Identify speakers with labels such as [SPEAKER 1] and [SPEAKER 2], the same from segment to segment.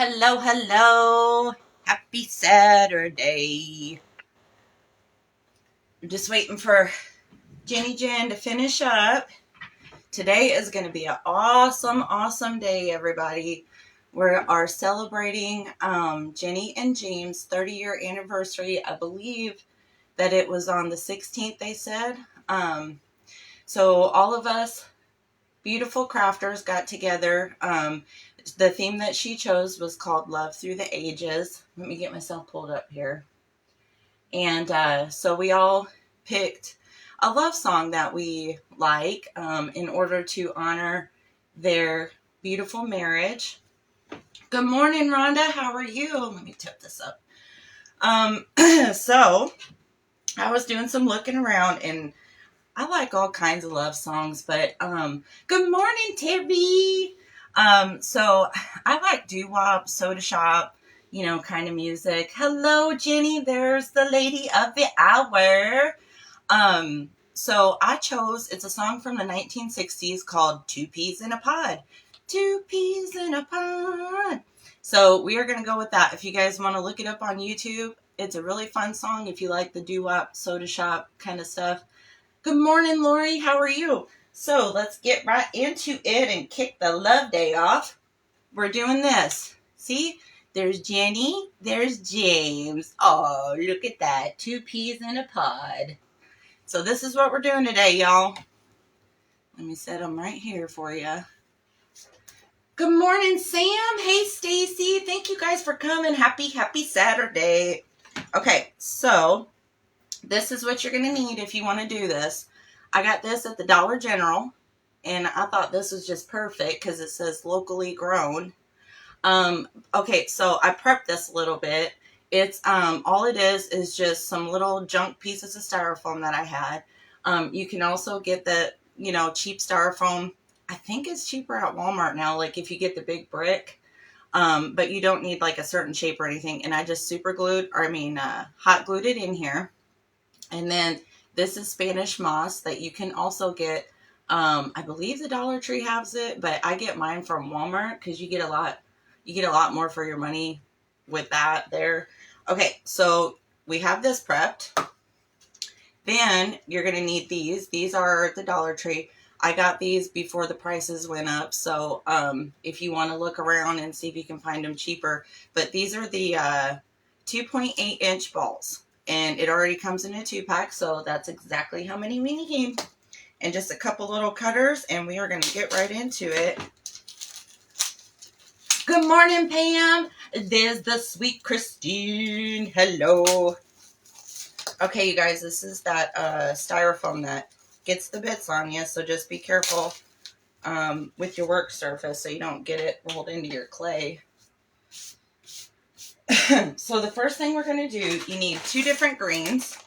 [SPEAKER 1] Hello, hello. Happy Saturday. I'm just waiting for Jenny Jen to finish up. Today is going to be an awesome day, everybody. We are celebrating Jenny and James' 30-year anniversary. I believe that it was on the 16th, they said. So all of us beautiful crafters got together. The theme that she chose was called Love Through the Ages. Let me get myself pulled up here. And so we all picked a love song that we like in order to honor their beautiful marriage. Good morning, Rhonda. How are you? Let me tip this up. So I was doing some looking around, and I like all kinds of love songs, but good morning, Tibby. So I like doo-wop, soda shop, kind of music. Hello, Jenny. There's the lady of the hour. So I chose, it's a song from the 1960s called Two Peas in a Pod. Two peas in a pod. So we are going to go with that. If you guys want to look it up on YouTube, it's a really fun song if you like the doo-wop, soda shop kind of stuff. Good morning, Lori. How are you? So let's get right into it and kick the love day off. We're doing this. See, there's Jenny, there's James. Oh, look at that. Two peas in a pod. So this is what we're doing today, y'all. Let me set them right here for you. Good morning, Sam. Hey, Stacy. Thank you guys for coming. Happy Saturday. Okay, so this is what you're going to need if you want to do this. I got this at the Dollar General, and I thought this was just perfect because it says locally grown. Okay, so I prepped this a little bit. It's all it is just some little junk pieces of styrofoam that I had. You can also get the cheap styrofoam. I think it's cheaper at Walmart now, like if you get the big brick. But you don't need like a certain shape or anything. And I just hot glued it in here. And then this is Spanish moss that you can also get. I believe the Dollar Tree has it, but I get mine from Walmart because you get a lot more for your money with that there. Okay, so we have this prepped. Then you're going to need these. These are at the Dollar Tree. I got these before the prices went up. So if you want to look around and see if you can find them cheaper. But these are the 2.8-inch balls. And it already comes in a 2-pack. So that's exactly how many we need. And just a couple little cutters. And we are going to get right into it. Good morning, Pam. There's the sweet Christine. Hello. Okay, you guys, this is that styrofoam that gets the bits on you, so just be careful with your work surface so you don't get it rolled into your clay. So the first thing we're going to do, you need 2 different greens,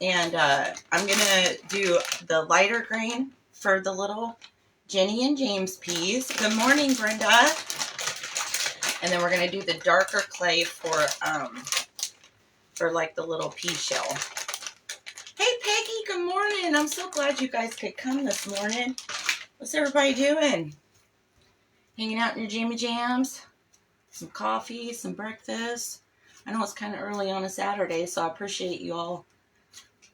[SPEAKER 1] and I'm going to do the lighter green for the little Jenny and James peas. Good morning, Brenda. And then we're going to do the darker clay for like the little pea shell. Hey, Peggy, good morning. I'm so glad you guys could come this morning. What's everybody doing? Hanging out in your jammy jams? Some coffee, some breakfast. I know it's kind of early on a Saturday, so I appreciate you all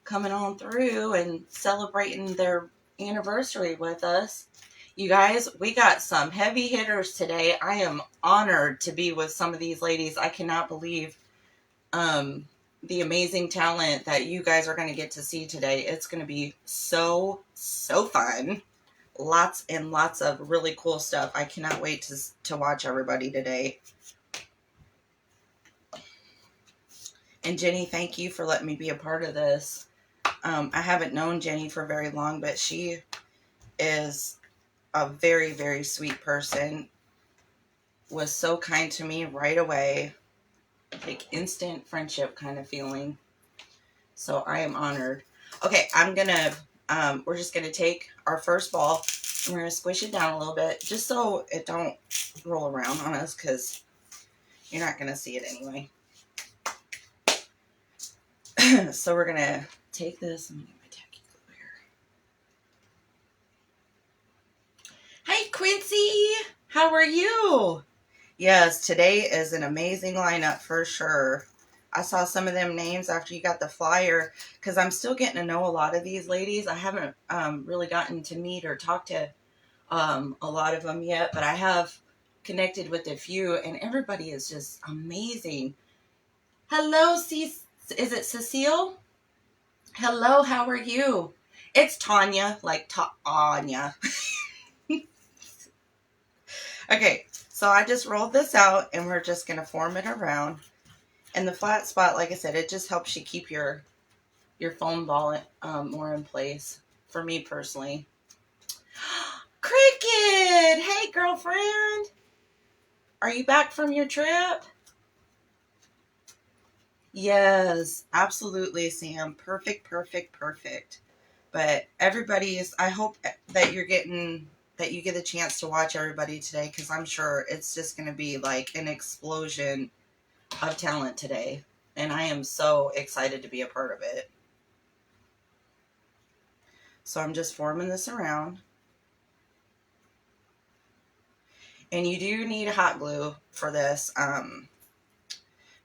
[SPEAKER 1] coming on through and celebrating their anniversary with us. You guys, we got some heavy hitters today. I am honored to be with some of these ladies. I cannot believe the amazing talent that you guys are going to get to see today. It's going to be so fun. Lots and lots of really cool stuff. I cannot wait to watch everybody today. And Jenny, thank you for letting me be a part of this. I haven't known Jenny for very long, but she is a very, very sweet person. Was so kind to me right away. Like instant friendship kind of feeling. So I am honored. Okay, we're just gonna take our first ball and we're gonna squish it down a little bit just so it don't roll around on us because you're not gonna see it anyway. So we're gonna take this. Let me get my tacky glue here. Hey, Quincy, how are you? Yes, today is an amazing lineup for sure. I saw some of them names after you got the flyer because I'm still getting to know a lot of these ladies. I haven't really gotten to meet or talk to a lot of them yet, but I have connected with a few, and everybody is just amazing. Hello, is it Cecile? Hello, how are you? It's Tanya, like Tanya. Okay, so I just rolled this out, and we're just going to form it around. And the flat spot, like I said, it just helps you keep your foam ball more in place. For me personally. Cricket! Hey, girlfriend! Are you back from your trip? Yes, absolutely, Sam. Perfect, perfect, perfect. But everybody is, I hope that you get a chance to watch everybody today because I'm sure it's just going to be like an explosion of talent today. And I am so excited to be a part of it. So I'm just forming this around. And you do need hot glue for this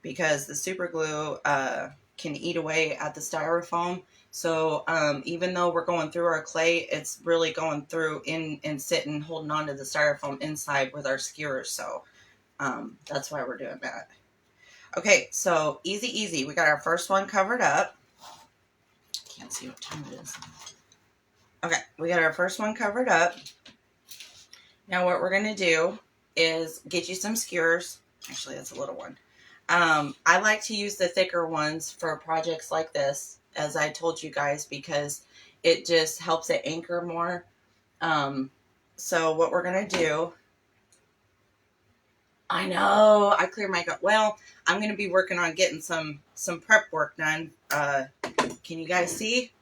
[SPEAKER 1] because the super glue can eat away at the styrofoam. So even though we're going through our clay, it's really going through in and sitting, holding on to the styrofoam inside with our skewers. So that's why we're doing that. Okay, so easy, easy. We got our first one covered up. Can't see what time it is. Okay, we got our first one covered up. Now what we're going to do is get you some skewers. Actually, that's a little one. I like to use the thicker ones for projects like this, as I told you guys, because it just helps it anchor more. So what we're going to do, I know, I cleared my gut. Well, I'm going to be working on getting some prep work done. Can you guys see?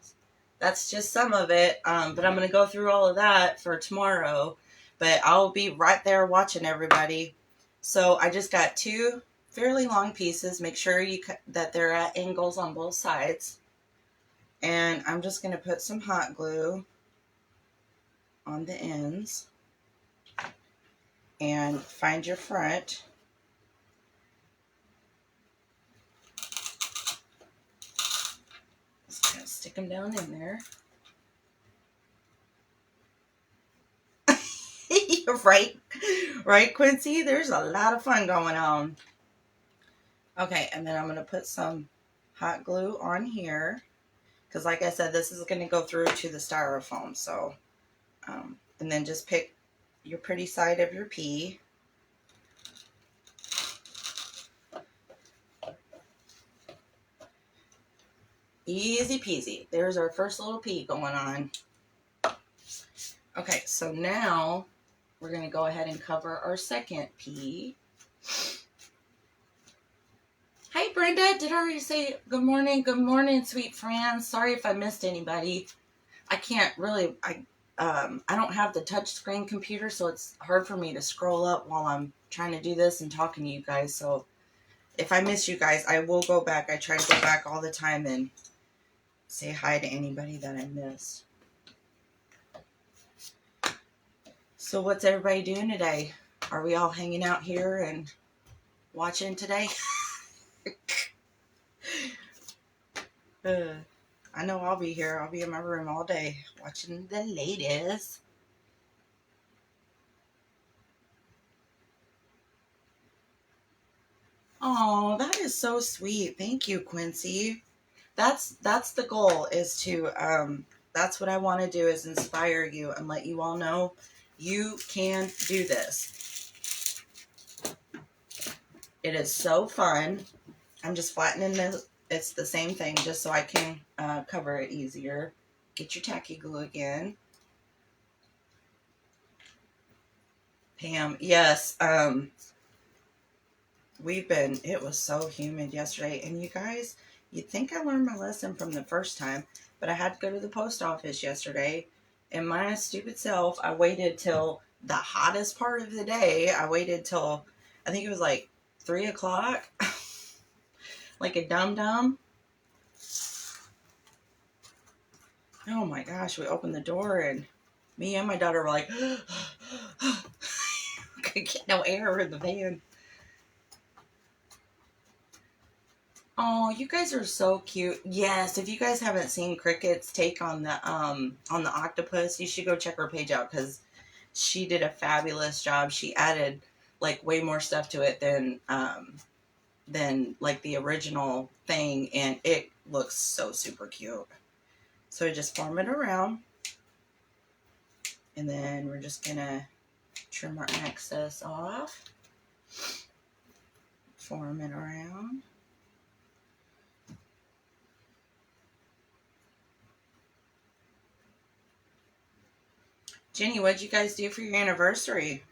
[SPEAKER 1] That's just some of it. But I'm going to go through all of that for tomorrow. But I'll be right there watching everybody. So I just got two fairly long pieces. Make sure that they're at angles on both sides. And I'm just going to put some hot glue on the ends. And find your front. Just going to stick them down in there. Right, Quincy? There's a lot of fun going on. Okay, and then I'm going to put some hot glue on here. Because like I said, this is going to go through to the styrofoam. So, and then just pick your pretty side of your pea. Easy peasy. There's our first little pea going on. Okay, so now we're going to go ahead and cover our second pea. Hey, Brenda. Did I already say good morning? Good morning, sweet friends. Sorry if I missed anybody. I can't really, I don't have the touch screen computer, so it's hard for me to scroll up while I'm trying to do this and talking to you guys. So if I miss you guys, I will go back. I try to go back all the time and say hi to anybody that I missed. So what's everybody doing today? Are we all hanging out here and watching today? I know I'll be here. I'll be in my room all day watching the ladies. Oh, that is so sweet. Thank you, Quincy. That's the goal, is to that's what I want to do, is inspire you and let you all know you can do this. It is so fun. I'm just flattening this. It's the same thing, just so I can cover it easier. Get your tacky glue again. Pam, yes, it was so humid yesterday, and you guys, you'd think I learned my lesson from the first time, but I had to go to the post office yesterday, and my stupid self, I waited till the hottest part of the day. I waited till, I think it was like 3 o'clock, like a dum-dum. Oh my gosh, we opened the door, and me and my daughter were like, could get no air in the van. Oh, you guys are so cute. Yes, if you guys haven't seen Cricket's take on the octopus, you should go check her page out because she did a fabulous job. She added like way more stuff to it than like the original thing, and it looks so super cute. So I just form it around, and then we're just gonna trim our excess off. Form it around. Jenny, what'd you guys do for your anniversary?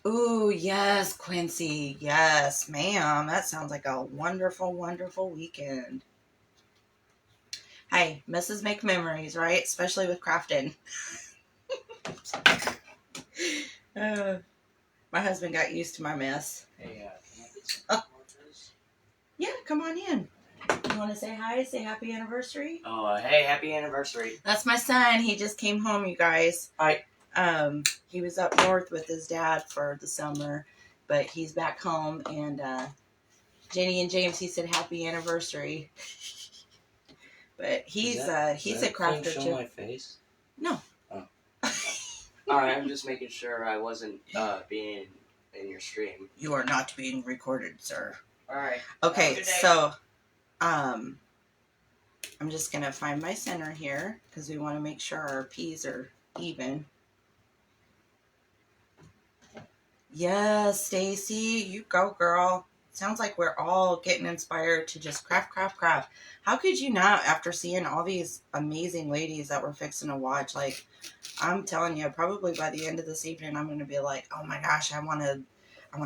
[SPEAKER 1] Ooh, yes, Quincy. Yes, ma'am. That sounds like a wonderful, wonderful weekend. Hey, Mrs. Make Memories, right? Especially with crafting. My husband got used to my mess.
[SPEAKER 2] Hey, can I get some markers?
[SPEAKER 1] Yeah, come on in. You want to say hi? Say happy anniversary?
[SPEAKER 2] Oh, hey, happy anniversary.
[SPEAKER 1] That's my son. He just came home, you guys.
[SPEAKER 2] Hi.
[SPEAKER 1] He was up north with his dad for the summer, but he's back home, and Jenny and James, he said happy anniversary. But he's a crafter
[SPEAKER 2] show
[SPEAKER 1] too.
[SPEAKER 2] My face?
[SPEAKER 1] No.
[SPEAKER 2] Oh. Alright, I'm just making sure I wasn't being in your stream.
[SPEAKER 1] You are not being recorded, sir.
[SPEAKER 2] Alright.
[SPEAKER 1] Okay, so I'm just gonna find my center here because we want to make sure our P's are even. Yes, Stacy, you go, girl. Sounds like we're all getting inspired to just craft, craft, craft. How could you not after seeing all these amazing ladies that we're fixing to watch? Like, I'm telling you, probably by the end of this evening, I'm going to be like, oh my gosh, I want to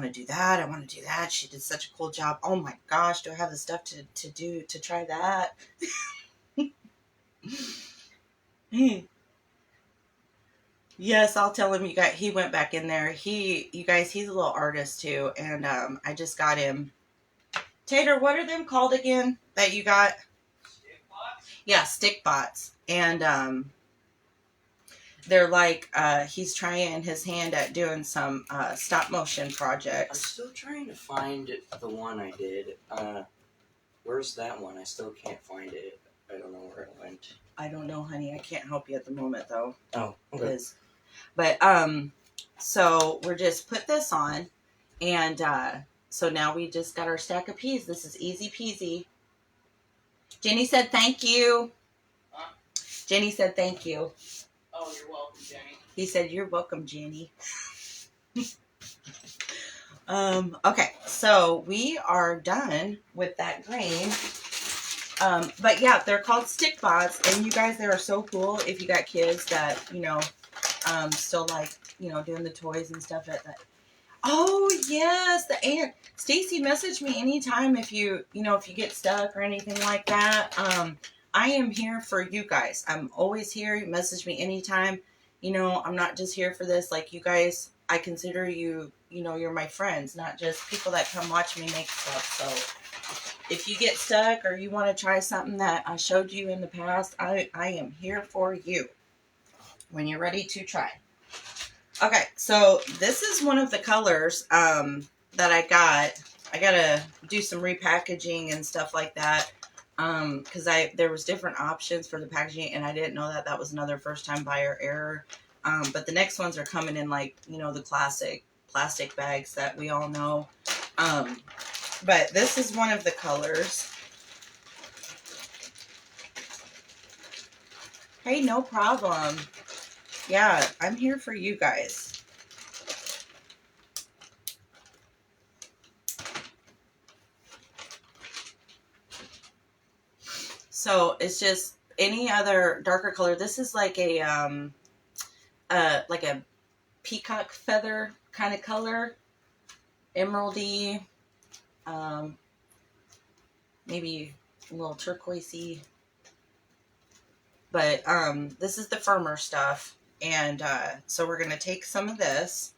[SPEAKER 1] do that. I want to do that. She did such a cool job. Oh my gosh, do I have the stuff to try that? Yes, I'll tell him. He went back in there. You guys, he's a little artist too, and I just got him. Tater, what are them called again that you got?
[SPEAKER 2] Stick bots?
[SPEAKER 1] Yeah, stick bots, and they're like he's trying his hand at doing some stop motion
[SPEAKER 2] I'm
[SPEAKER 1] projects.
[SPEAKER 2] still trying to find the one I did. Where's that one? I still can't find it. I don't know where it went.
[SPEAKER 1] I don't know, honey. I can't help you at the moment though.
[SPEAKER 2] Oh, okay.
[SPEAKER 1] But so we're just put this on, and so now we just got our stack of peas. This is easy peasy. Jenny said thank you.
[SPEAKER 2] Huh?
[SPEAKER 1] Jenny said thank you.
[SPEAKER 2] Oh, you're welcome, Jenny.
[SPEAKER 1] He said you're welcome, Jenny. Okay, so we are done with that grain. But yeah, they're called stick bots, and you guys, they are so cool if you got kids that, still like, doing the toys and stuff at that. Oh, yes, the aunt. Stacy, message me anytime if you get stuck or anything like that. I am here for you guys. I'm always here. Message me anytime. I'm not just here for this. Like, you guys, I consider you, you're my friends, not just people that come watch me make stuff. So if you get stuck or you want to try something that I showed you in the past, I am here for you when you're ready to try. Okay, so this is one of the colors that I got. I gotta do some repackaging and stuff like that because there was different options for the packaging, and I didn't know that was another first-time buyer error. But the next ones are coming in like the classic plastic bags that we all know. But this is one of the colors. Hey, no problem. Yeah, I'm here for you guys. So it's just any other darker color. This is like a peacock feather kind of color, emeraldy, maybe a little turquoisey. But this is the firmer stuff. And so we're going to take some of this.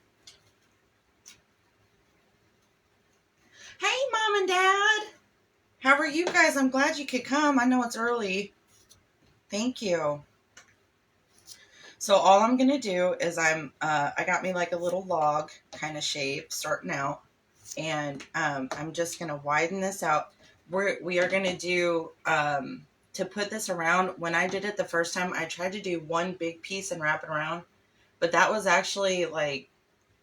[SPEAKER 1] Hey, Mom and Dad. How are you guys? I'm glad you could come. I know it's early. Thank you. So all I'm gonna do is I got me like a little log kind of shape starting out, and I'm just gonna widen this out. We are gonna do to put this around. When I did it the first time, I tried to do one big piece and wrap it around, but that was actually like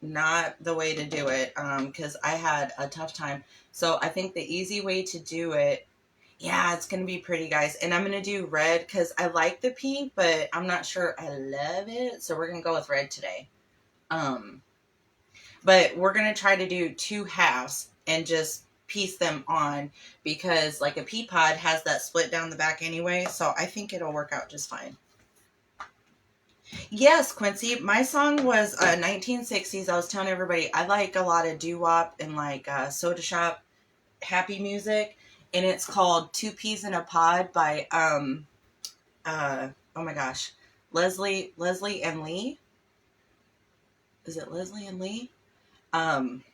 [SPEAKER 1] not the way to do it because I had a tough time. So I think the easy way to do it, yeah, it's going to be pretty, guys. And I'm going to do red because I like the pink, but I'm not sure I love it. So we're going to go with red today. Um, but we're going to try to do two halves and just piece them on because like a pea pod has that split down the back anyway. So I think it'll work out just fine. Yes, Quincy. My song was 1960s. I was telling everybody I like a lot of doo-wop and like soda shop happy music, and it's called Two Peas in a Pod by oh my gosh, Leslie and Lee. Is it Leslie and Lee? Um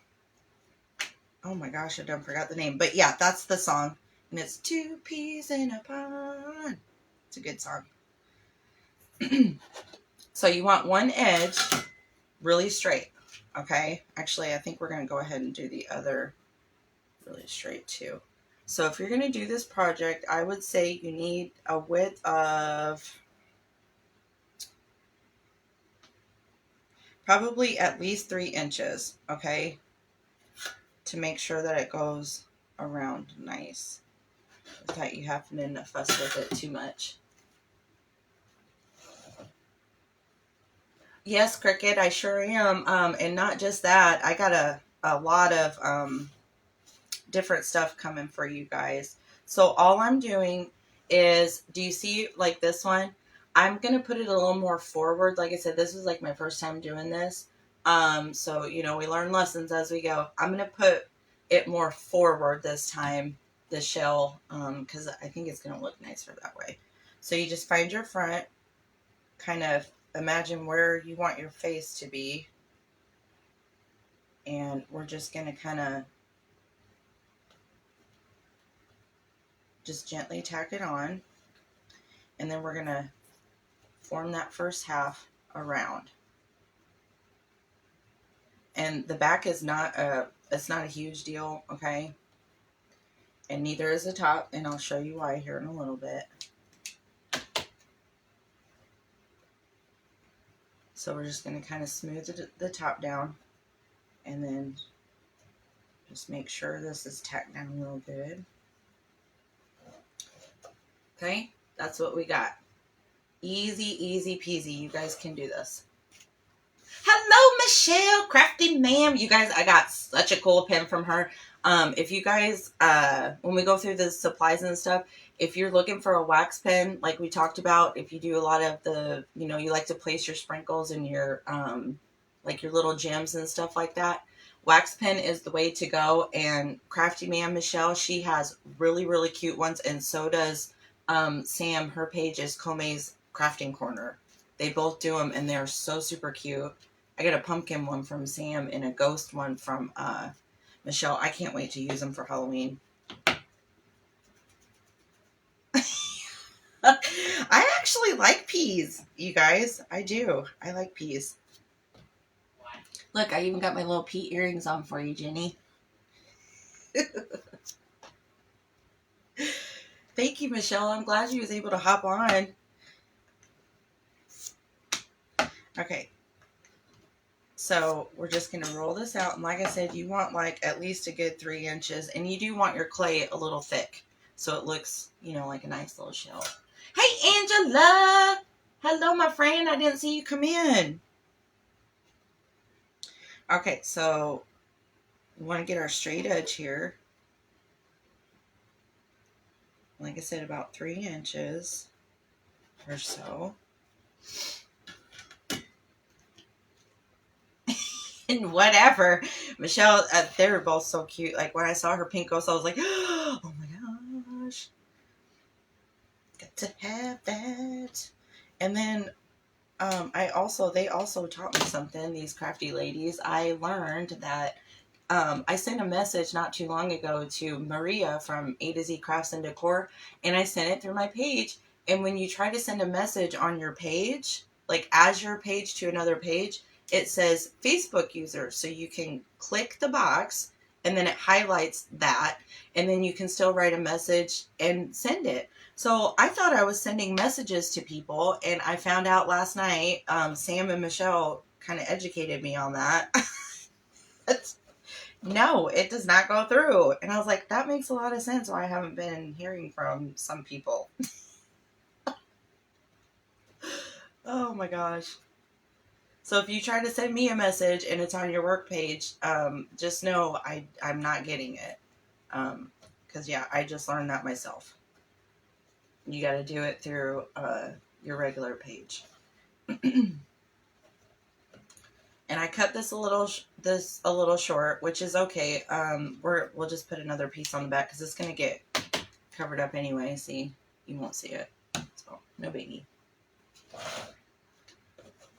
[SPEAKER 1] oh my gosh, I done forgot the name. But yeah, that's the song. And it's Two Peas in a Pod. It's a good song. So you want one edge really straight. Okay. Actually, I think we're going to go ahead and do the other really straight too. So if you're going to do this project, I would say you need a width of probably at least 3 inches. Okay. To make sure that it goes around nice without you having to fuss with it too much. Yes, Cricket, I sure am. And not just that, I got a lot of different stuff coming for you guys. So all I'm doing is, do you see like this one? I'm going to put it a little more forward. Like I said, this was like my first time doing this. So, you know, we learn lessons as we go. I'm going to put it more forward this time, the shell, because I think it's going to look nicer that way. So you just find your front, kind of imagine where you want your face to be. And we're just going to kind of just gently tack it on. And then we're going to form that first half around. And the back is it's not a huge deal, okay? And neither is the top, and I'll show you why here in a little bit. So we're just going to kind of smooth the top down, and then just make sure this is tacked down real good. Okay, that's what we got. Easy, easy peasy. You guys can do this. Hello, Michelle, Crafty Ma'am. You guys, I got such a cool pen from her. If you guys, when we go through the supplies and stuff, if you're looking for a wax pen, like we talked about, if you do a lot of the, you know, you like to place your sprinkles and your, like your little gems and stuff like that, wax pen is the way to go. And Crafty Ma'am Michelle, she has really, really cute ones. And so does Sam. Her page is Kome's Crafting Corner. They both do them, and they're so super cute. I got a pumpkin one from Sam and a ghost one from Michelle. I can't wait to use them for Halloween. I actually like peas, you guys. I do. I like peas. Look, I even got my little pea earrings on for you, Jenny. Thank you, Michelle. I'm glad you was able to hop on. Okay. So we're just going to roll this out. And like I said, you want like at least a good 3 inches. And you do want your clay a little thick. So it looks, you know, like a nice little shell. Hey, Angela. Hello, my friend. I didn't see you come in. Okay, so we want to get our straight edge here. Like I said, about 3 inches or so. And whatever. Michelle, they were both so cute. Like when I saw her pink ghost, I was like, oh my gosh. Got to have that. And then they also taught me something, these crafty ladies. I learned that I sent a message not too long ago to Maria from A to Z Crafts and Decor, and I sent it through my page. And when you try to send a message on your page, like as your page to another page, it says Facebook user. So you can click the box and then it highlights that. And then you can still write a message and send it. So I thought I was sending messages to people. And I found out last night, Sam and Michelle kind of educated me on that. No, it does not go through. And I was like, that makes a lot of sense why I haven't been hearing from some people. Oh my gosh. So if you try to send me a message and it's on your work page, just know I'm not getting it. Because, yeah, I just learned that myself. You got to do it through your regular page. And I cut this a little short, which is okay. We'll just put another piece on the back because it's going to get covered up anyway. See, you won't see it. So, no biggie.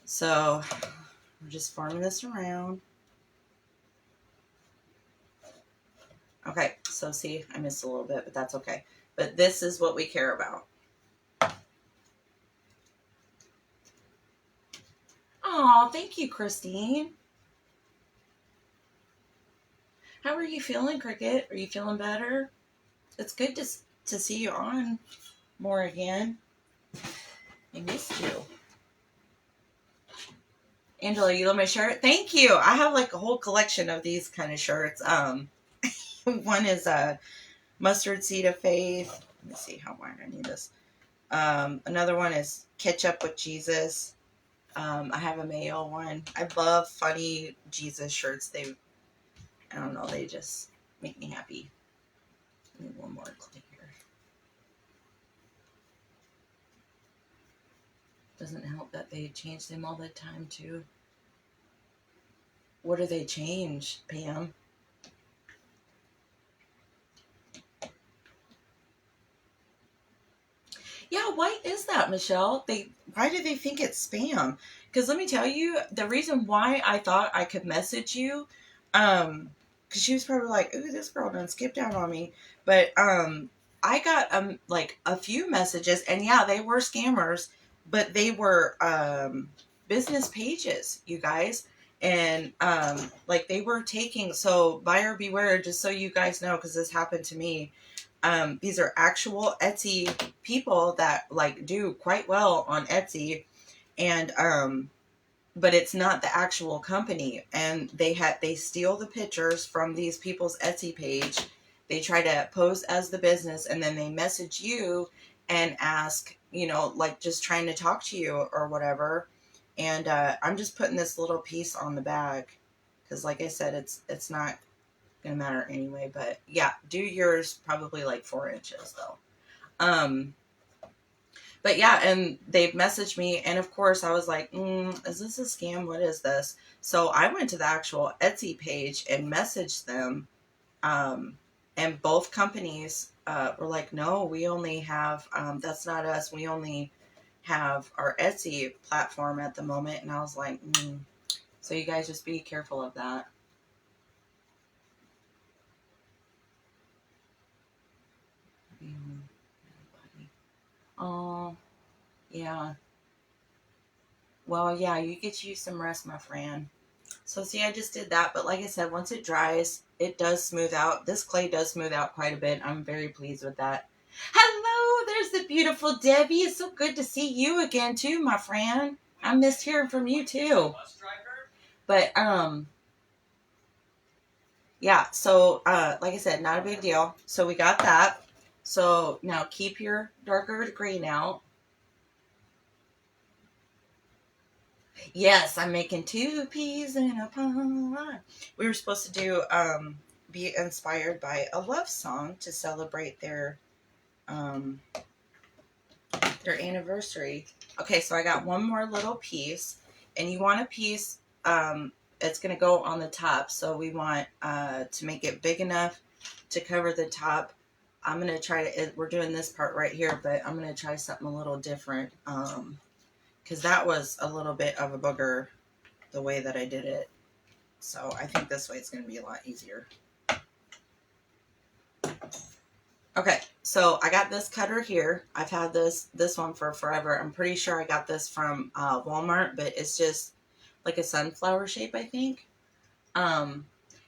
[SPEAKER 1] So, we're just forming this around. Okay, so see, I missed a little bit, but that's okay. But this is what we care about. Oh, thank you, Christine. How are you feeling, Cricket? Are you feeling better? It's good to see you on more again. I missed you. Angela, you love my shirt? Thank you. I have like a whole collection of these kind of shirts. One is a mustard seed of faith. Let me see how wide I need this. Another one is ketchup with Jesus. I have a Mayo one. I love funny Jesus shirts. I don't know, they just make me happy. Need one more clip here. Doesn't help that they change them all the time too. What do they change, Pam? Yeah, why is that, Michelle? Why do they think it's spam? Because let me tell you, the reason why I thought I could message you, because she was probably like, "Ooh, this girl done skipped out on me," but I got like a few messages, and yeah, they were scammers, but they were business pages, you guys, and like they were taking. So buyer beware, just so you guys know, because this happened to me. These are actual Etsy people that like do quite well on Etsy, and but it's not the actual company, and they steal the pictures from these people's Etsy page. They try to pose as the business, and then they message you and ask, like just trying to talk to you or whatever. And I'm just putting this little piece on the bag because, like I said, it's not gonna matter anyway. But yeah, do yours probably like 4 inches though. But yeah, and they've messaged me, and of course I was like, is this a scam? What is this? So I went to the actual Etsy page and messaged them, and both companies were like, no, we only have that's not us. We only have our Etsy platform at the moment. And I was like, so you guys just be careful of that. Oh, yeah. Well, yeah, you get you some rest, my friend. So see, I just did that, but like I said, once it dries, it does smooth out. This clay does smooth out quite a bit. I'm very pleased with that. Hello, there's the beautiful Debbie. It's so good to see you again too, my friend. I missed hearing from you too. But yeah, so like I said, not a big deal. So we got that. So now keep your darker green out. Yes, I'm making 2 peas in a pod. We were supposed to do be inspired by a love song to celebrate their anniversary. Okay, so I got one more little piece, and you want a piece. It's gonna go on the top, so we want to make it big enough to cover the top. I'm gonna try to. We're doing this part right here, but I'm gonna try something a little different. Because that was a little bit of a booger the way that I did it. So I think this way it's going to be a lot easier. Okay, So I got this cutter here. I've had this one for forever. I'm pretty sure I got this from Walmart, but it's just like a sunflower shape, I think. Um,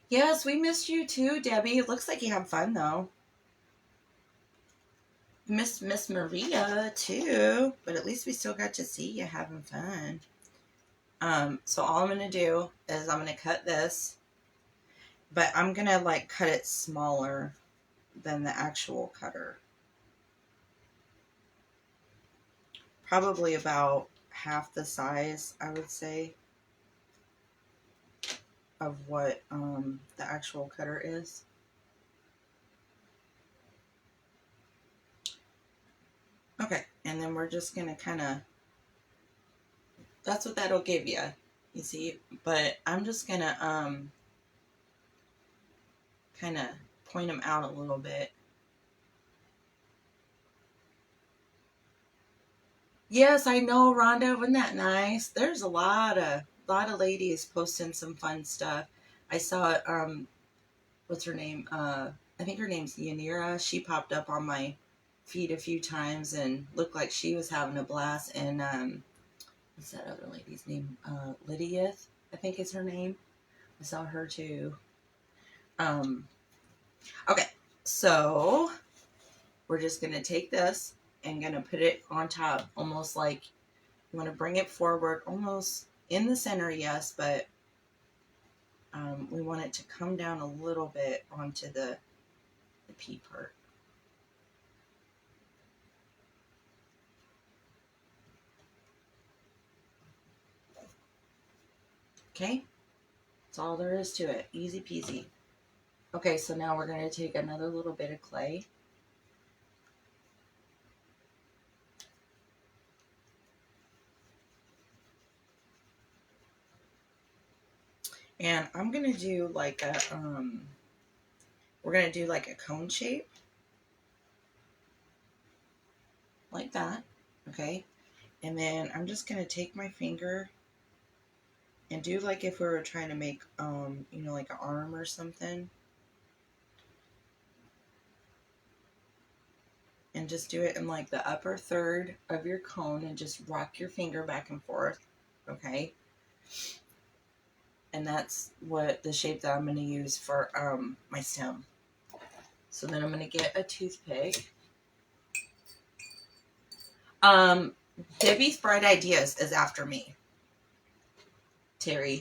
[SPEAKER 1] yes, we missed you too, Debbie. It looks like you have fun though. Miss Maria too, but at least we still got to see you having fun. So all I'm gonna do is I'm gonna cut this, but I'm gonna like cut it smaller than the actual cutter. Probably about half the size, I would say, of what the actual cutter is. Okay, and then we're just gonna kind of, that's what that'll give you, you see, but I'm just gonna kind of point them out a little bit. Yes, I know, Rhonda. Wasn't that nice? There's a lot of ladies posting some fun stuff. I saw what's her name? I think her name's Yanira. She popped up on my feed a few times and looked like she was having a blast. And what's that other lady's name? Lydia, I think is her name. I saw her too. Okay, so we're just gonna take this and gonna put it on top, almost like you want to bring it forward, almost in the center, yes, but we want it to come down a little bit onto the P part. Okay, that's all there is to it. Easy peasy. Okay, so now we're going to take another little bit of clay. And I'm going to do like a, we're going to do like a cone shape. Like that. Okay. And then I'm just going to take my finger and do like if we were trying to make, you know, like an arm or something. And just do it in like the upper third of your cone and just rock your finger back and forth. Okay. And that's what the shape that I'm going to use for my stem. So then I'm going to get a toothpick. Debbie's Bright Ideas is after me. Terry.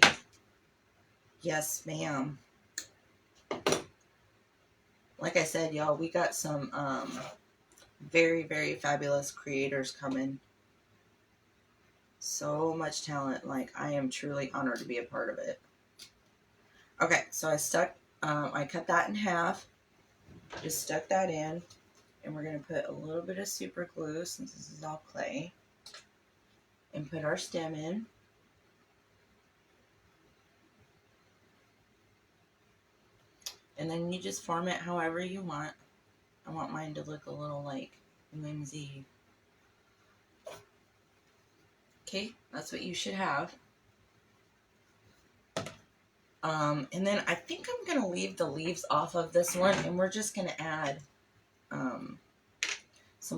[SPEAKER 1] Yes, ma'am. Like I said, y'all, we got some very, very fabulous creators coming. So much talent. Like, I am truly honored to be a part of it. Okay, so I cut that in half. Just stuck that in. And we're going to put a little bit of super glue, since this is all clay. And put our stem in. And then you just form it however you want. I want mine to look a little like whimsy. Okay, that's what you should have. And then I think I'm going to leave the leaves off of this one, and we're just going to add some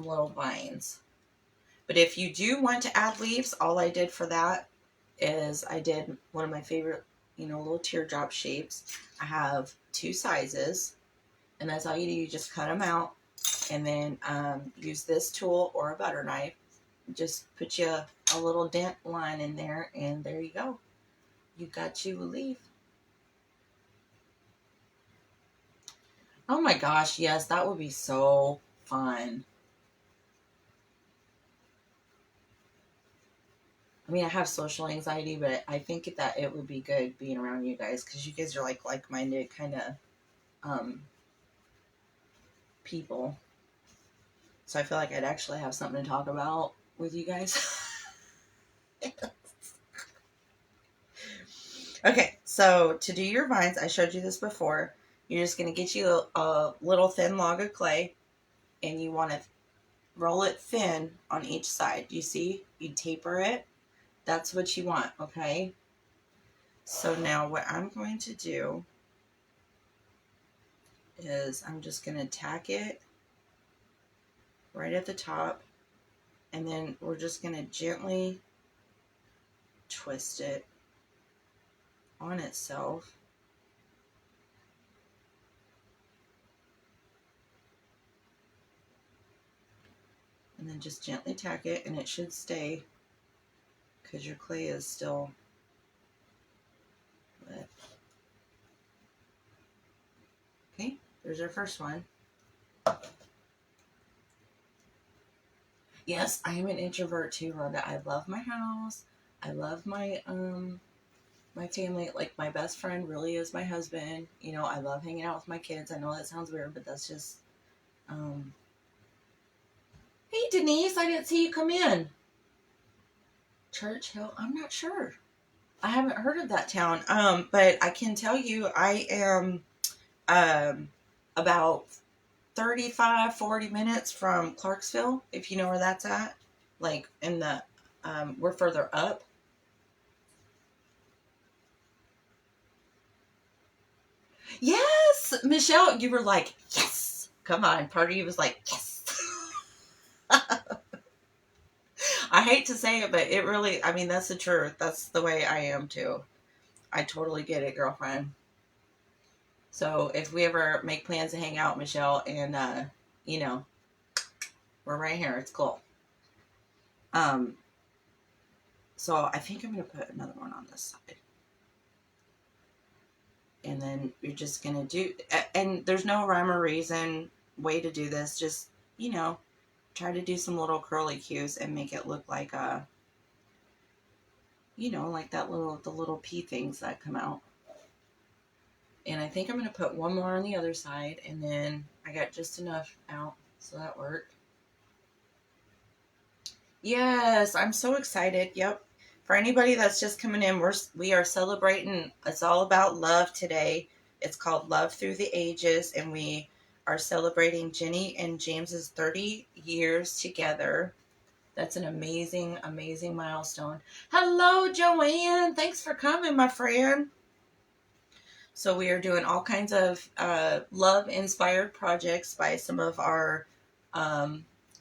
[SPEAKER 1] little vines. But if you do want to add leaves, all I did for that is I did one of my favorite, you know, little teardrop shapes. I have 2 sizes, and that's all you do. You just cut them out, and then use this tool or a butter knife. Just put you a little dent line in there, and there you go. You got you a leaf. Oh my gosh, yes, that would be so fun. I mean, I have social anxiety, but I think that it would be good being around you guys, because you guys are like-minded kind of people. So I feel like I'd actually have something to talk about with you guys. Okay, so to do your vines, I showed you this before. You're just going to get you a little thin log of clay, and you want to roll it thin on each side. You see? You taper it. That's what you want, okay? So now what I'm going to do is I'm just going to tack it right at the top. And then we're just going to gently twist it on itself. And then just gently tack it, and it should stay because your clay is still wet. Okay, there's our first one. Yes, I am an introvert too, Rhonda. I love my house. I love my my family. Like, my best friend really is my husband. You know, I love hanging out with my kids. I know that sounds weird, but that's just Hey Denise, I didn't see you come in. Churchill, I'm not sure. I haven't heard of that town. But I can tell you I am about 35, 40 minutes from Clarksville, if you know where that's at. Like, in the we're further up. Yes, Michelle, you were like, yes. Come on, part of you was like, yes. I hate to say it, but it really, I mean, that's the truth. That's the way I am too. I totally get it, girlfriend. So if we ever make plans to hang out, Michelle, and you know, we're right here. It's cool. Um, so I think I'm gonna put another one on this side. And then you're just gonna do, and there's no rhyme or reason way to do this. Just, you know, try to do some little curly cues and make it look like you know, like the little pea things that come out. And I think I'm gonna put one more on the other side, and then I got just enough out, so that worked. Yes, I'm so excited. Yep. For anybody that's just coming in, we are celebrating. It's all about love today. It's called Love Through the Ages, and we are celebrating Jenny and James's 30 years together. That's an amazing, amazing milestone. Hello, Joanne. Thanks for coming, my friend. So we are doing all kinds of love-inspired projects by some of our.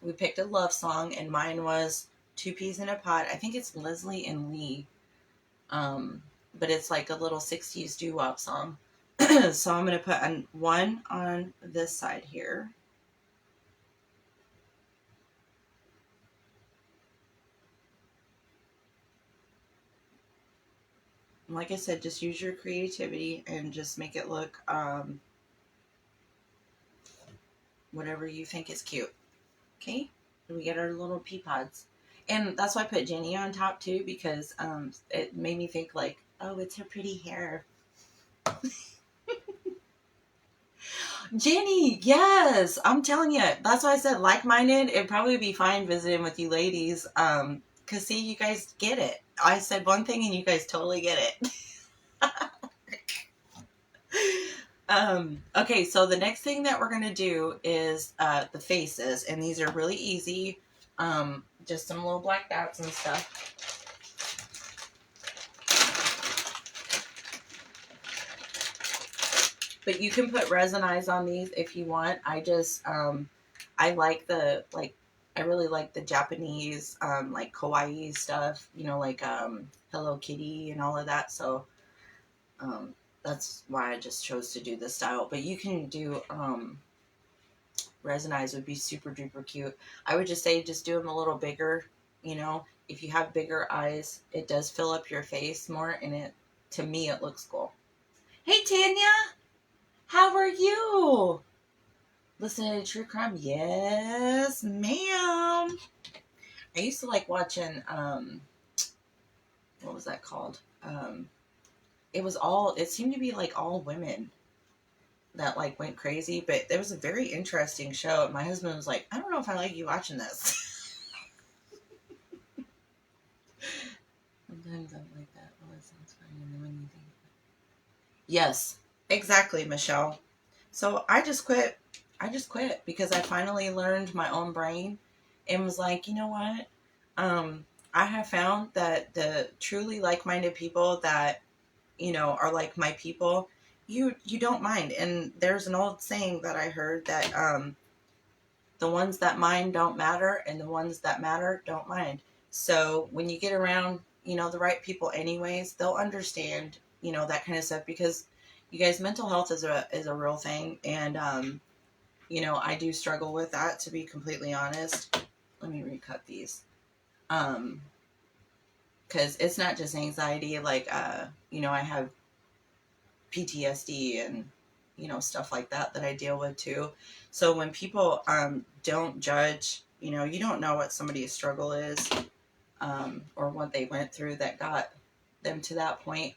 [SPEAKER 1] We picked a love song, and mine was Two Peas in a Pod. I think it's Leslie and Lee, but it's like a little 60s doo-wop song. So I'm going to put one on this side here. Like I said, just use your creativity and just make it look whatever you think is cute. Okay? And we get our little pea pods. And that's why I put Jenny on top too, because it made me think like, oh, it's her pretty hair. Jenny, yes, I'm telling you. That's why I said like-minded. It'd probably be fine visiting with you ladies. Cause see, you guys get it. I said one thing and you guys totally get it. Okay, so the next thing that we're gonna do is the faces, and these are really easy. Just some little black dots and stuff. But you can put resin eyes on these if you want. I just I like I really like the Japanese like kawaii stuff, you know, like Hello Kitty and all of that. So that's why I just chose to do this style. But you can do resin eyes would be super duper cute. I would just say just do them a little bigger. You know, if you have bigger eyes, it does fill up your face more, and it to me it looks cool. Hey Tanya, how are you? Listening to true crime? Yes, ma'am. I used to like watching what was that called? It seemed to be like all women that like went crazy, but it was a very interesting show. My husband was like, I don't know if I like you watching this. Sometimes I'm like that. Oh, that sounds funny. And then when you think, yes, exactly, Michelle. So I just quit. Because I finally learned my own brain and was like, you know what? I have found that the truly like-minded people that, you know, are like my people, you don't mind. And there's an old saying that I heard that The ones that mind don't matter, and the ones that matter don't mind. So when you get around, the right people anyways, they'll understand, that kind of stuff, because you guys, mental health is a real thing. And I do struggle with that, to be completely honest. Let me recut these. Because it's not just anxiety. Like, I have PTSD and, stuff like that I deal with too. So when people don't judge, you don't know what somebody's struggle is, or what they went through that got them to that point.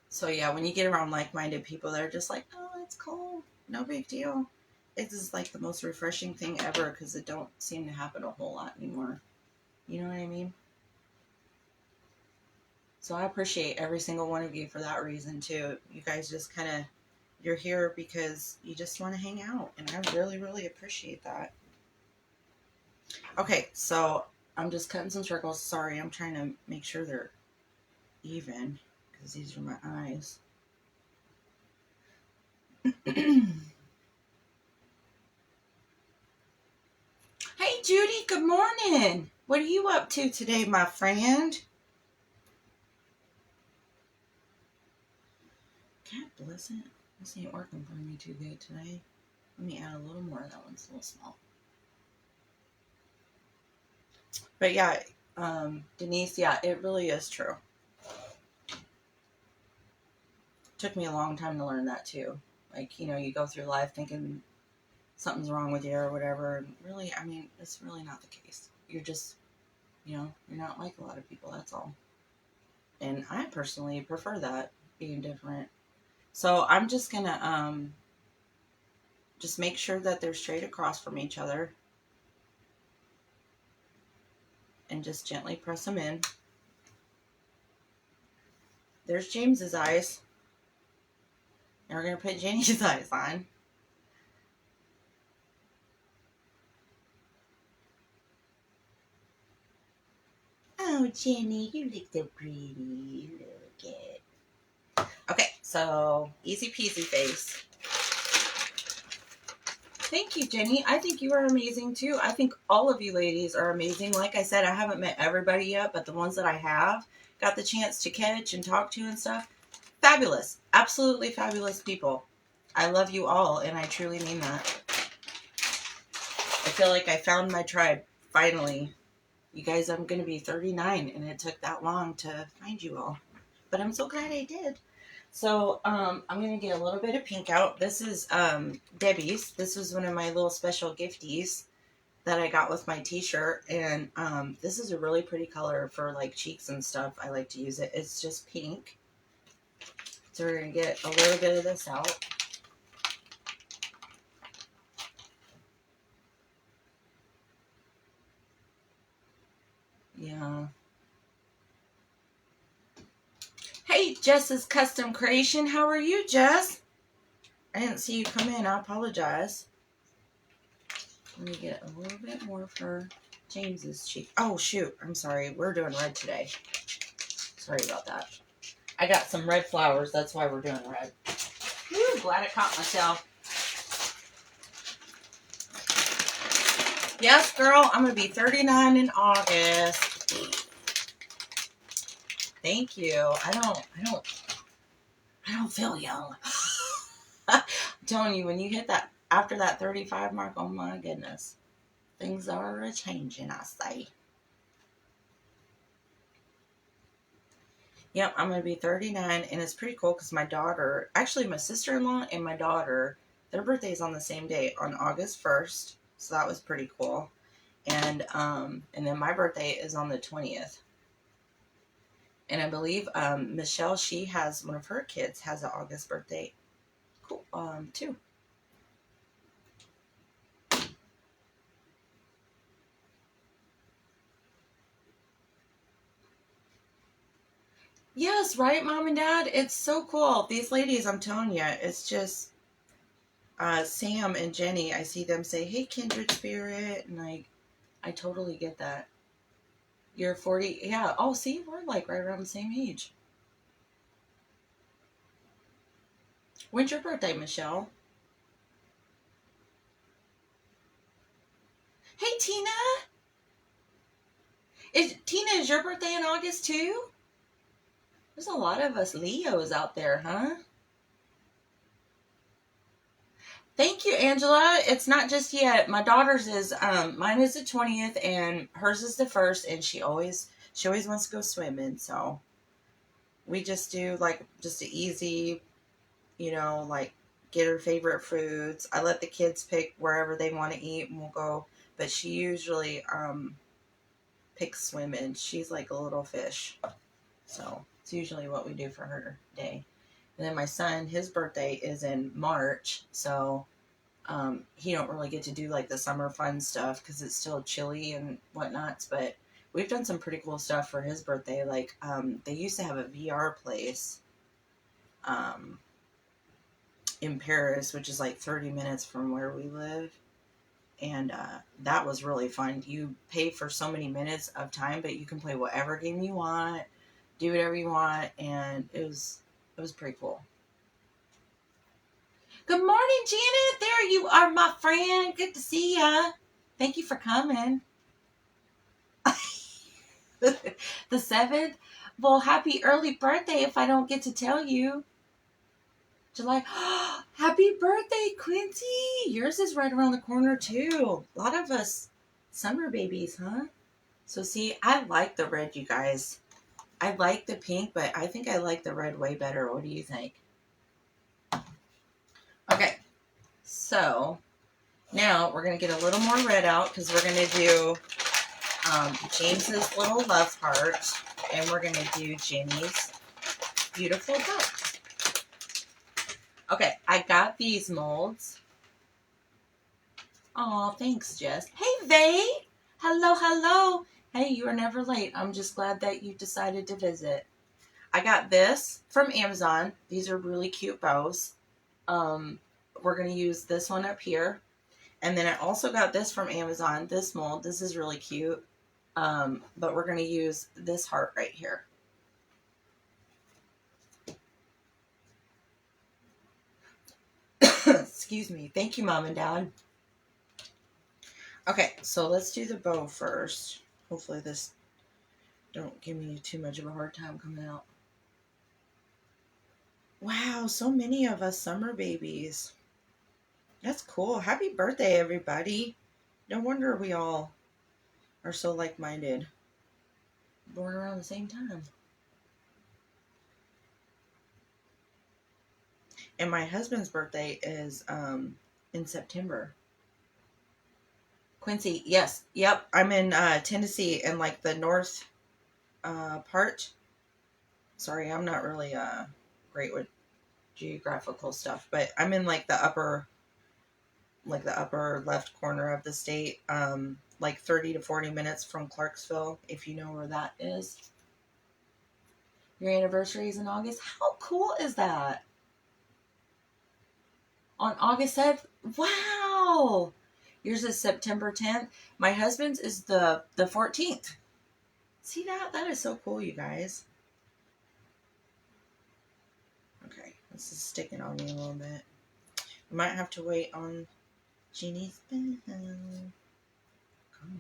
[SPEAKER 1] So yeah, when you get around like-minded people, they're just like, oh, it's cool, no big deal. It's just like the most refreshing thing ever, because it don't seem to happen a whole lot anymore. You know what I mean? So I appreciate every single one of you for that reason too. You guys just kind of, you're here because you just want to hang out, and I really, really appreciate that. Okay, so I'm just cutting some circles. Sorry, I'm trying to make sure they're even, because these are my eyes. Hey, Judy, good morning. What are you up to today, my friend? God bless it. This ain't working for me too good today. Let me add a little more. That one's a little small. But yeah, Denise, yeah, it really is true. Took me a long time to learn that too. Like, you go through life thinking something's wrong with you or whatever. And really, I mean, it's really not the case. You're just, you're not like a lot of people, that's all. And I personally prefer that, being different. So I'm just gonna just make sure that they're straight across from each other, and just gently press them in. There's James's eyes. And we're gonna put Jenny's eyes on. Oh, Jenny, you look so pretty. Look at. Okay, so easy peasy face. Thank you, Jenny. I think you are amazing too. I think all of you ladies are amazing. Like I said, I haven't met everybody yet, but the ones that I have got the chance to catch and talk to and stuff, fabulous. Absolutely fabulous people. I love you all, and I truly mean that. I feel like I found my tribe, finally. You guys, I'm going to be 39, and it took that long to find you all. But I'm so glad I did. So I'm going to get a little bit of pink out. This is Debbie's. This was one of my little special gifties that I got with my t-shirt. And this is a really pretty color for like cheeks and stuff. I like to use it. It's just pink. So we're going to get a little bit of this out. Yeah. Hey, Jess's Custom Creation. How are you, Jess? I didn't see you come in. I apologize. Let me get a little bit more for James's cheek. Oh, shoot. I'm sorry. We're doing red today. Sorry about that. I got some red flowers. That's why we're doing red. Woo, glad I caught myself. Yes, girl. I'm going to be 39 in August. Thank you. I don't feel young. I'm telling you, when you hit that, after that 35 mark, oh my goodness. Things are a-changing, I say. Yep, I'm going to be 39, and it's pretty cool because my daughter, actually my sister-in-law and my daughter, their birthday's on the same day, on August 1st, so that was pretty cool. And then my birthday is on the 20th. And I believe Michelle, she has, one of her kids has an August birthday, cool, too. Yes, right, Mom and Dad? It's so cool. These ladies, I'm telling you, it's just Sam and Jenny. I see them say, hey, kindred spirit. And I totally get that. You're 40. Yeah. Oh, see, we're like right around the same age. When's your birthday, Michelle? Hey, Tina. Is your birthday in August too? There's a lot of us Leos out there, huh? Thank you, Angela. It's not just yet. My daughter's is mine is the 20th and hers is the 1st, and she always wants to go swimming, so we just do like just an easy, like get her favorite foods. I let the kids pick wherever they want to eat and we'll go, but she usually picks swimming. She's like a little fish. So it's usually what we do for her day. And then my son, his birthday is in March, so he don't really get to do like the summer fun stuff because it's still chilly and whatnot. But we've done some pretty cool stuff for his birthday. Like they used to have a VR place in Paris, which is like 30 minutes from where we live. And that was really fun. You pay for so many minutes of time, but you can play whatever game you want, do whatever you want, and it was pretty cool. Good morning, Janet. There you are, my friend. Good to see ya. Thank you for coming. The 7th? Well, happy early birthday if I don't get to tell you. July. Happy birthday, Quincy. Yours is right around the corner, too. A lot of us summer babies, huh? So, see, I like the red, you guys. I like the pink, but I think I like the red way better. What do you think? Okay, so now we're going to get a little more red out because we're going to do James's little love heart, and we're going to do Jenny's beautiful book. Okay, I got these molds. Aw, thanks, Jess. Hey, Vay. Hello, hello. Hey, you are never late. I'm just glad that you decided to visit. I got this from Amazon. These are really cute bows. We're going to use this one up here. And then I also got this from Amazon, this mold. This is really cute. But we're going to use this heart right here. Excuse me. Thank you, Mom and Dad. Okay, so let's do the bow first. Hopefully this don't give me too much of a hard time coming out. Wow, so many of us summer babies. That's cool. Happy birthday, everybody. No wonder we all are so like-minded. Born around the same time. And my husband's birthday is in September. Quincy, yes. Yep, I'm in Tennessee in like the north part. Sorry, I'm not really great with geographical stuff, but I'm in like the upper left corner of the state, like 30 to 40 minutes from Clarksville, if you know where that is. Your anniversary is in August. How cool is that? On August 7th? Wow! Yours is September 10th. My husband's is the 14th. See that? That is so cool, you guys. Okay, this is sticking on me a little bit. We might have to wait on Jeannie's bell. Come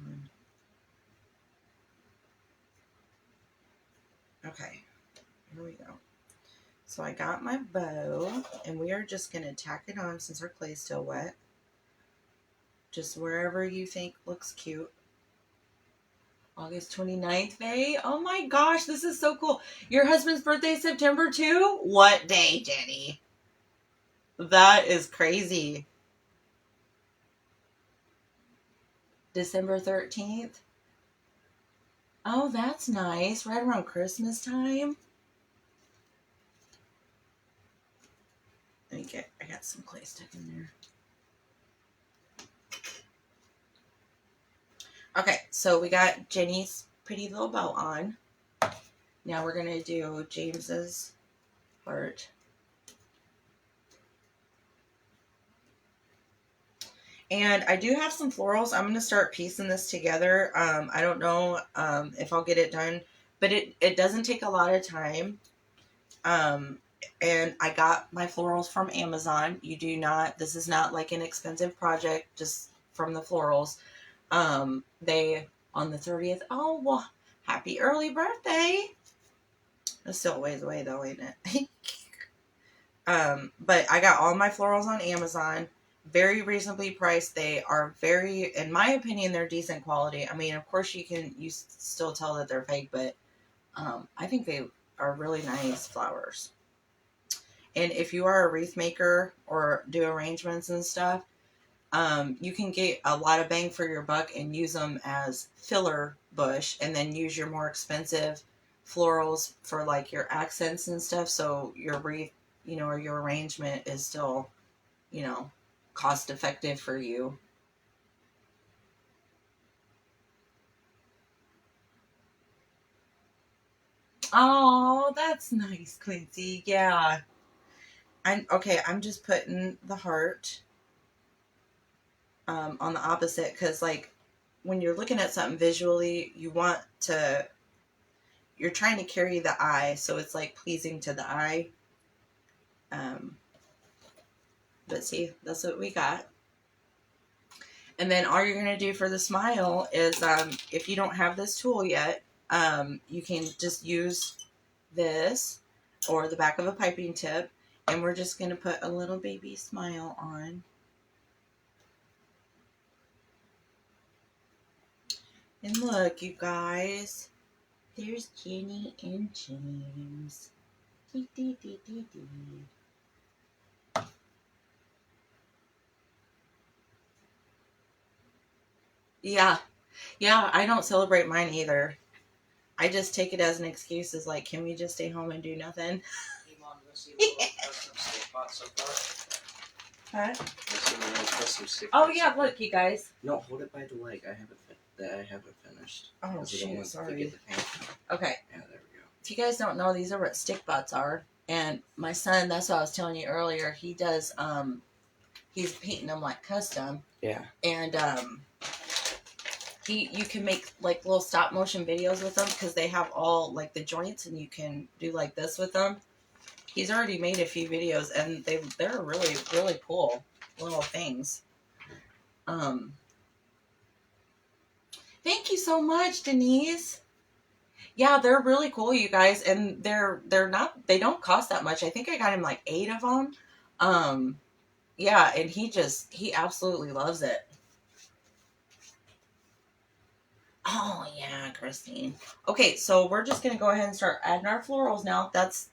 [SPEAKER 1] on. Okay, here we go. So I got my bow, and we are just going to tack it on since our clay's still wet. Just wherever you think looks cute. August 29th, May. Oh my gosh, this is so cool. Your husband's birthday is September 2? What day, Jenny? That is crazy. December 13th? Oh, that's nice. Right around Christmas time. I got some clay stuck in there. Okay, so we got Jenny's pretty little bow on. Now we're going to do James's heart. And I do have some florals. I'm going to start piecing this together. I don't know if I'll get it done, but it doesn't take a lot of time. And I got my florals from Amazon. This is not like an expensive project, just from the florals. They on the 30th. Oh, well, happy early birthday. It's still a ways away though, ain't it? But I got all my florals on Amazon. Very reasonably priced. They are very, in my opinion, they're decent quality. I mean, of course, you still tell that they're fake, but I think they are really nice flowers. And if you are a wreath maker or do arrangements and stuff, you can get a lot of bang for your buck and use them as filler bush, and then use your more expensive florals for like your accents and stuff. So your wreath, or your arrangement is still, cost effective for you. Oh, that's nice, Quincy. Yeah. I'm just putting the heart on the opposite, because like when you're looking at something visually, you're trying to carry the eye, so it's like pleasing to the eye. Um, but see, that's what we got. And then all you're going to do for the smile is, if you don't have this tool yet, you can just use this or the back of a piping tip, and we're just going to put a little baby smile on. And look, you guys, there's Jenny and James. Dee, dee, dee, dee, dee. Yeah, I don't celebrate mine either. I just take it as an excuse, as like, can we just stay home and do nothing?
[SPEAKER 2] Hey, Mom, you want to see the little custom stick bot so far?
[SPEAKER 1] Huh?
[SPEAKER 2] You want to see my little custom stick
[SPEAKER 1] Oh
[SPEAKER 2] bot
[SPEAKER 1] yeah,
[SPEAKER 2] so far?
[SPEAKER 1] look, you guys.
[SPEAKER 2] No, hold it by the leg. I haven't finished.
[SPEAKER 1] Oh
[SPEAKER 2] 'Cause I don't
[SPEAKER 1] shoot,
[SPEAKER 2] want to
[SPEAKER 1] sorry.
[SPEAKER 2] get the paint.
[SPEAKER 1] Okay,
[SPEAKER 2] Yeah, there we go.
[SPEAKER 1] if you guys don't know, these are what stick bots are. And my son, that's what I was telling you earlier, he does, he's painting them like custom.
[SPEAKER 2] Yeah.
[SPEAKER 1] And you can make like little stop motion videos with them, because they have all like the joints, and you can do like this with them. He's already made a few videos, and they're really, really cool little things. Thank you so much, Denise. Yeah, they're really cool, you guys, and they don't cost that much. I think I got him like 8 of them. Yeah, and he absolutely loves it. Oh yeah, Christine. Okay, so we're just gonna go ahead and start adding our florals now. That's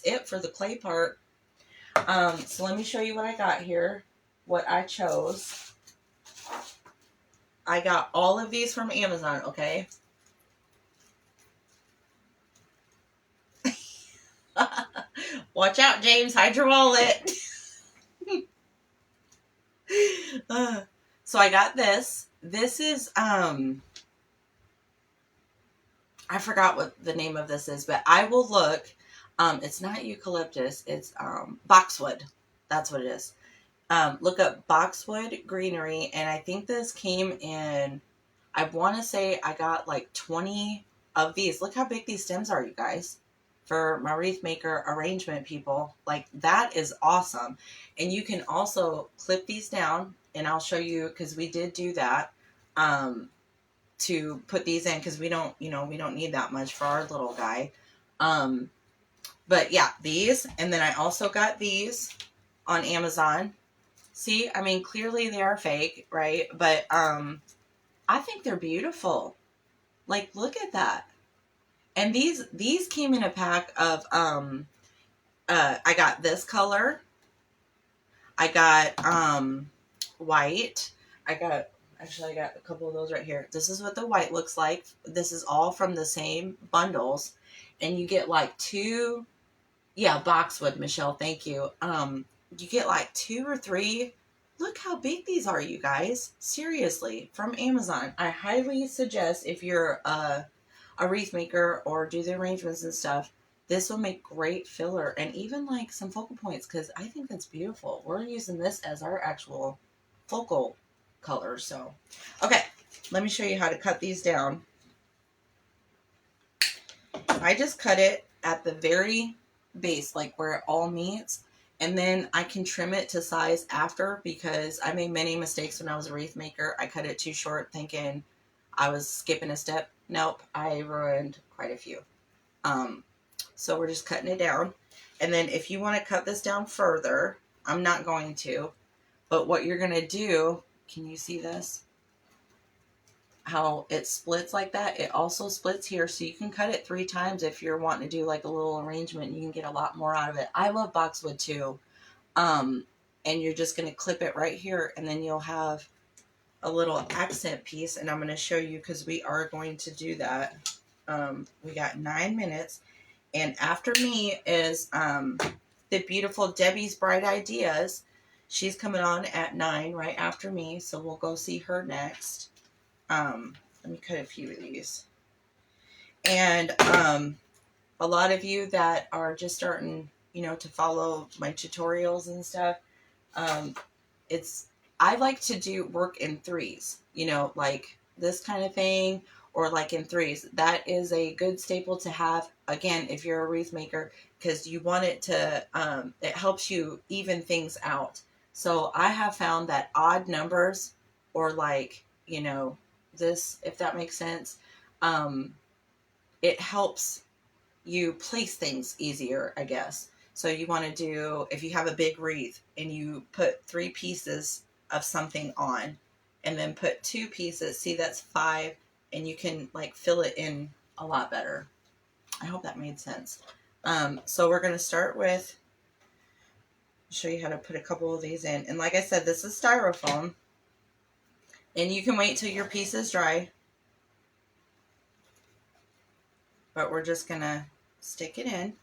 [SPEAKER 1] it for the clay part. So let me show you what I got here. What I chose. I got all of these from Amazon. Okay. Watch out, James. Hide your wallet. So I got this. This is I forgot what the name of this is, but I will look. It's not eucalyptus. It's boxwood. That's what it is. Look up boxwood greenery, and I think this came in. I want to say I got like 20 of these. Look how big these stems are, you guys. For my wreath maker arrangement people, like that is awesome. And you can also clip these down, and I'll show you, because we did do that. To put these in, because we don't need that much for our little guy. But yeah, these, and then I also got these on Amazon. See, I mean, clearly they are fake, right? But I think they're beautiful. Like, look at that. And these came in a pack of I got this color. I got white. I got a couple of those right here. This is what the white looks like. This is all from the same bundles. And you get like 2, boxwood, Michelle, thank you. You get like 2 or 3. Look how big these are, you guys. Seriously, from Amazon. I highly suggest, if you're a wreath maker or do the arrangements and stuff, this will make great filler, and even like some focal points, because I think that's beautiful. We're using this as our actual focal color. So, okay, let me show you how to cut these down. I just cut it at the very base, like where it all meets, And then I can trim it to size after, because I made many mistakes when I was a wreath maker. I cut it too short thinking I was skipping a step. Nope, I ruined quite a few. So we're just cutting it down. And then if you want to cut this down further, I'm not going to, but what you're going to do, can you see this? How it splits like that? It also splits here, so you can cut it 3 times if you're wanting to do like a little arrangement. You can get a lot more out of it. I love boxwood too. And you're just going to clip it right here, and then you'll have a little accent piece, and I'm going to show you because we are going to do that. We got 9 minutes, and after me is the beautiful Debbie's Bright Ideas. She's coming on at 9 right after me, so we'll go see her next. Let me cut a few of these. And a lot of you that are just starting, to follow my tutorials and stuff, I like to do work in 3s, like this kind of thing, or like in 3s. That is a good staple to have, again, if you're a wreath maker, because you want it to, it helps you even things out. So I have found that odd numbers, or like, this, if that makes sense, it helps you place things easier, I guess. So you want to do, if you have a big wreath and you put 3 pieces of something on, and then put 2 pieces, see, that's 5, and you can like fill it in a lot better. I hope that made sense. So we're going to start with, show you how to put a couple of these in. And like I said, this is styrofoam, and you can wait till your piece is dry, but we're just going to stick it in.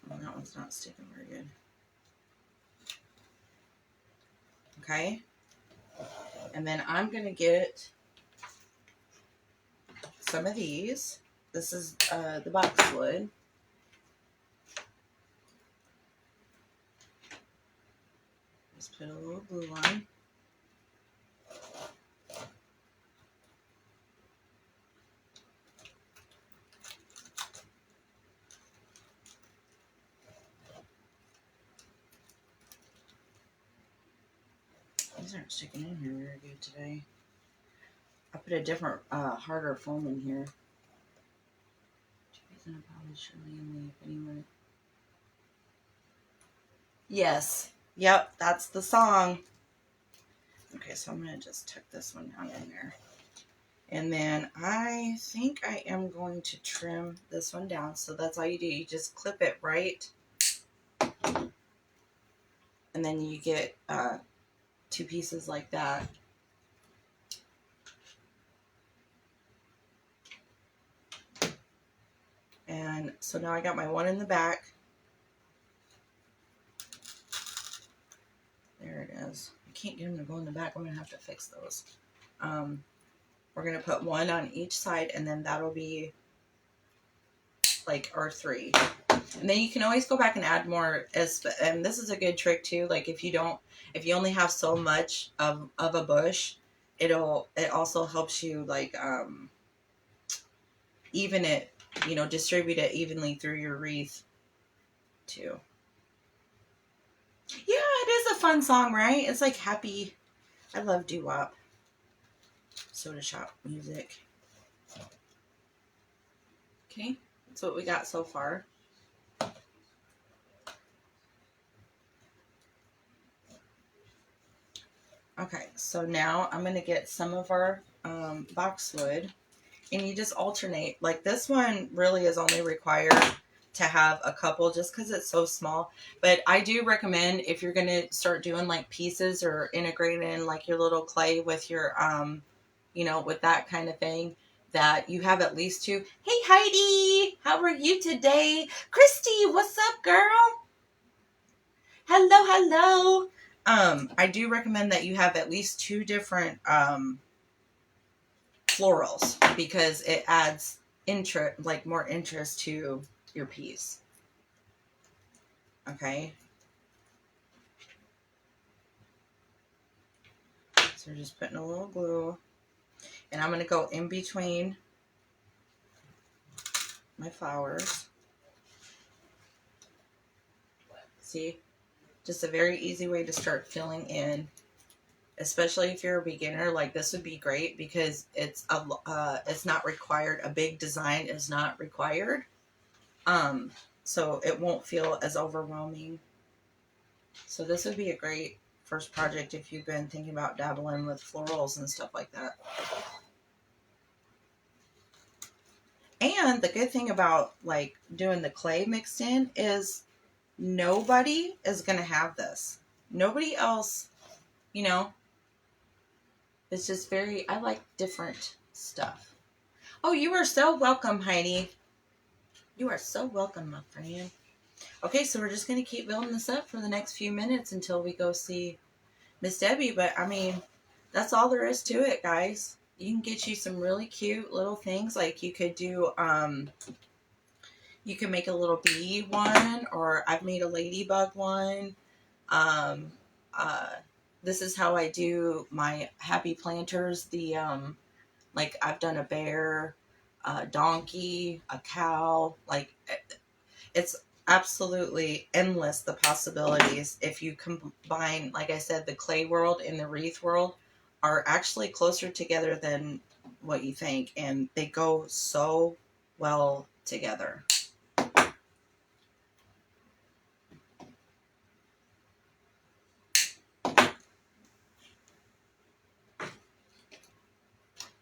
[SPEAKER 1] Oh, that one's not sticking very good. Okay. And then I'm going to get some of these. This is the boxwood. Just put a little glue on. These aren't sticking in here very good today. I put a different, harder foam in here. Anyway. Yes. Yep, that's the song. Okay, so I'm going to just tuck this one down in there. And then I think I am going to trim this one down. So that's all you do. You just clip it right. And then you get 2 pieces like that. And so now I got my one in the back. There it is. I can't get them to go in the back. I'm going to have to fix those. We're going to put 1 on each side, and then that'll be like our 3. And then you can always go back and add more. And this is a good trick too. Like if you only have so much of a bush, it also helps you like even it, distribute it evenly through your wreath too. Yeah, it is a fun song, right? It's like happy. I love doo-wop. Soda shop music. Okay, that's what we got so far. Okay, so now I'm going to get some of our boxwood, and you just alternate. Like this one really is only required to have a couple just because it's so small. But I do recommend, if you're going to start doing like pieces or integrating in like your little clay with your, with that kind of thing, that you have at least 2. Hey, Heidi, how are you today? Christy, what's up, girl? Hello, hello. I do recommend that you have at least 2 different florals, because it adds more interest to your piece. Okay. So we're just putting a little glue, and I'm going to go in between my flowers. See? Just a very easy way to start filling in, especially if you're a beginner. Like, this would be great because it's not required. A big design is not required. So it won't feel as overwhelming. So this would be a great first project if you've been thinking about dabbling with florals and stuff like that. And the good thing about like doing the clay mixed in is nobody is going to have this. Nobody else, you know, it's just very, I like different stuff. Oh, you are so welcome, Heidi. You are so welcome, my friend. Okay, so we're just going to keep building this up for the next few minutes until we go see Miss Debbie. But, I mean, that's all there is to it, guys. You can get you some really cute little things. Like, you could do, you can make a little bee one, or I've made a ladybug one. This is how I do my happy planters. The, like, I've done a bear, a donkey, a cow. Like, it's absolutely endless, the possibilities. If you combine, like I said, the clay world and the wreath world are actually closer together than what you think, and they go so well together.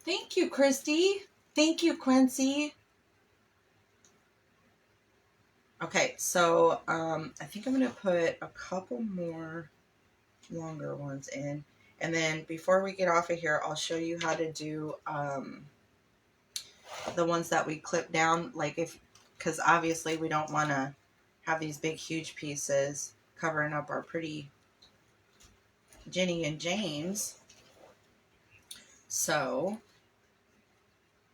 [SPEAKER 1] Thank you, Christy. Thank you, Quincy. Okay, so I think I'm going to put a couple more longer ones in. And then before we get off of here, I'll show you how to do the ones that we clip down. Like, if, because obviously we don't want to have these big, huge pieces covering up our pretty Jenny and James. So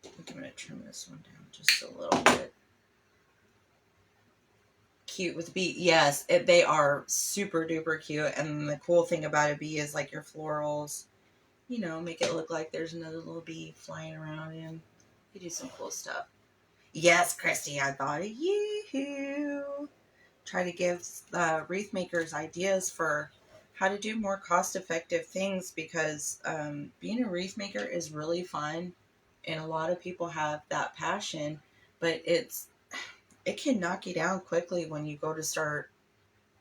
[SPEAKER 1] I think I'm going to trim this one down just a little bit. Cute with bee. Yes, they are super duper cute. And the cool thing about a bee is like your florals, you know, make it look like there's another little bee flying around in. You do some cool stuff. Yes, Christy, I thought of you. Try to give wreath makers ideas for how to do more cost-effective things, because being a wreath maker is really fun, and a lot of people have that passion, but it can knock you down quickly when you go to start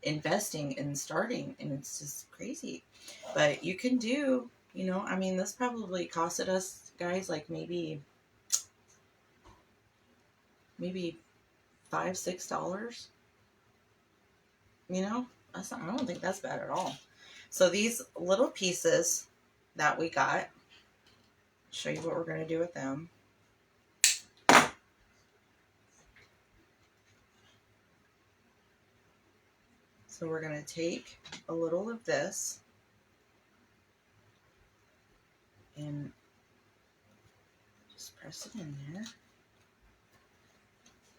[SPEAKER 1] investing and starting, and it's just crazy. But you can do, you know, I mean, this probably costed us, guys, like maybe $5-6. You know, that's not, I don't think that's bad at all. So these little pieces that we got, show you what we're going to do with them. So we're going to take a little of this and just press it in there.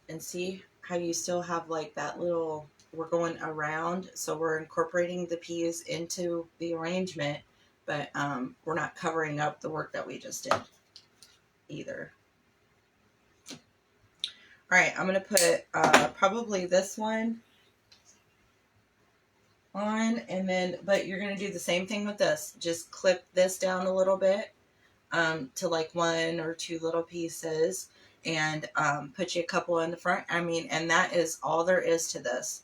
[SPEAKER 1] And see how you still have like that little, we're going around, so we're incorporating the peas into the arrangement, but we're not covering up the work that we just did either. All right, I'm going to put probably this one on, and then, but you're going to do the same thing with this. Just clip this down a little bit to like 1 or 2 little pieces, and put you a couple in the front. I mean, and that is all there is to this.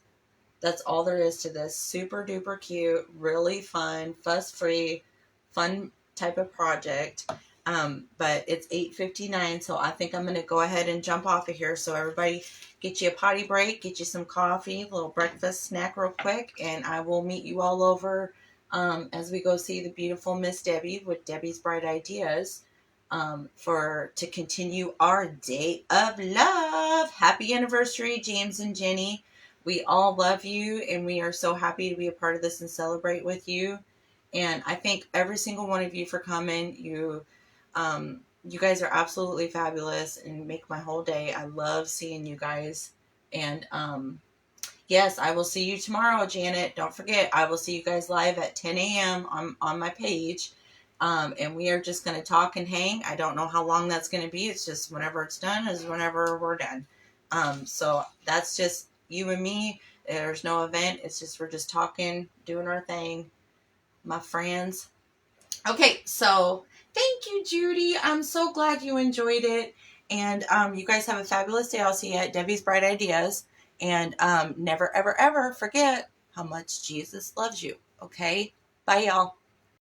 [SPEAKER 1] That's all there is to this. Super duper cute, really fun, fuss-free, fun type of project. But it's 8:59, so I think I'm going to go ahead and jump off of here. So everybody get you a potty break, get you some coffee, a little breakfast snack real quick, and I will meet you all over as we go see the beautiful Miss Debbie with Debbie's Bright Ideas to continue our day of love. Happy anniversary, James and Jenny. We all love you, and we are so happy to be a part of this and celebrate with you. And I thank every single one of you for coming. You guys are absolutely fabulous and make my whole day. I love seeing you guys. And yes, I will see you tomorrow, Janet. Don't forget, I will see you guys live at 10 a.m. on my page. And we are just going to talk and hang. I don't know how long that's going to be. It's just whenever it's done is whenever we're done. So that's just you and me. There's no event. It's just we're just talking, doing our thing, my friends. Okay, so thank you, Judy. I'm so glad you enjoyed it. And you guys have a fabulous day. I'll see you at Debbie's Bright Ideas. And never, ever, ever forget how much Jesus loves you. Okay? Bye, y'all.